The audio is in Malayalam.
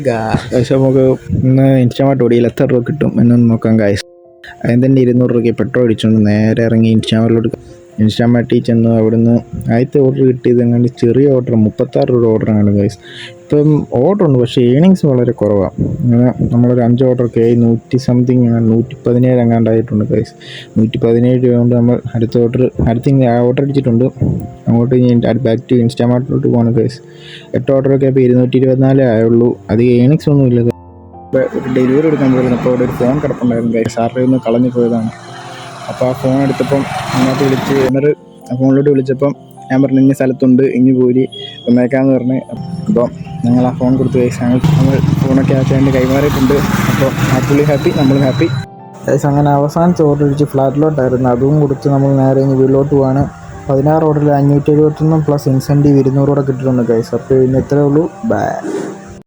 ഗായ്സ് നമുക്ക് ഇന്ന് ഇൻസ്റ്റാമാർട്ട് ഓടിയിൽ എത്ര രൂപ കിട്ടും എന്നൊന്ന് നോക്കാം ഗായ്സ്. അതിന് തന്നെ 200 രൂപയ്ക്ക് പെട്രോൾ അടിച്ചുകൊണ്ട് നേരെ ഇറങ്ങി ഇൻസ്റ്റാമാർട്ടിൽ ചെന്ന് അവിടുന്ന് ആദ്യത്തെ ഓർഡർ കിട്ടിയത് എങ്ങാണ്ട് ചെറിയ ഓർഡർ 36 രൂപ ഓർഡറാണ് ഗായ്സ്. ഇപ്പം ഓർഡർ ഉണ്ട്, പക്ഷേ ഏണിങ്സ് വളരെ കുറവാണ്. അങ്ങനെ നമ്മളൊരു 5 ഓർഡറൊക്കെ ആയി 100 സംതിങ് 117 എങ്ങാണ്ടായിട്ടുണ്ട് ഗായ്സ്. 117 രൂപ കൊണ്ട് നമ്മൾ അടുത്ത ഓർഡർ അടിച്ചിട്ടുണ്ട്. അങ്ങോട്ട് ബാക്ക് ടു ഇൻസ്റ്റാമാർട്ടിലോട്ട് പോകണം ഗായ്സ്. 8 ഓർഡറൊക്കെ ഇപ്പോൾ 224 ആയുള്ളൂ. അധികം ഏണിങ്സ് ഒന്നും ഇല്ല. ഇപ്പോൾ ഒരു ഡെലിവറി എടുക്കാൻ പോയിരുന്നു. അപ്പോൾ അവിടെ ഒരു ഫോൺ കിടപ്പുണ്ടായിരുന്നു ഗായ്സ്. സാറിൽ നിന്ന് കളഞ്ഞു പോയതാണ്. അപ്പോൾ ആ ഫോൺ എടുത്തപ്പം അതിനകത്ത് വിളിച്ച് എന്നൊരു ഫോണിലോട്ട് വിളിച്ചപ്പം ഞാൻ പറഞ്ഞു ഇന്ന സ്ഥലത്തുണ്ട്, ഇനി പോരി വന്നേക്കാമെന്ന് പറഞ്ഞ്. അപ്പം ഞങ്ങൾ ആ ഫോൺ കൊടുത്ത് ഗൈസ്. നമ്മൾ ഫോണൊക്കെ ആക്കിയാണ്ട് കൈമാറിയിട്ടുണ്ട്. അപ്പോൾ പുള്ളി ഹാപ്പി, നമ്മളും ഹാപ്പി ഗൈസ്. അങ്ങനെ അവസാനത്തെ ഓർഡർ അടിച്ച് ഫ്ലാറ്റിലോട്ടായിരുന്നു. അതും കൊടുത്ത് നമ്മൾ നേരെ ഇനി വീട്ടിലോട്ട് പോവാണ്. 16 ഓർഡറിൽ 571 പ്ലസ് ഇൻസെൻറ്റീവ് 200 കൂടെ കിട്ടിയിട്ടുണ്ട് ഗൈസ്. അപ്പോൾ ഇന്ന് ഇത്രയേ ഉള്ളൂ. ബൈ.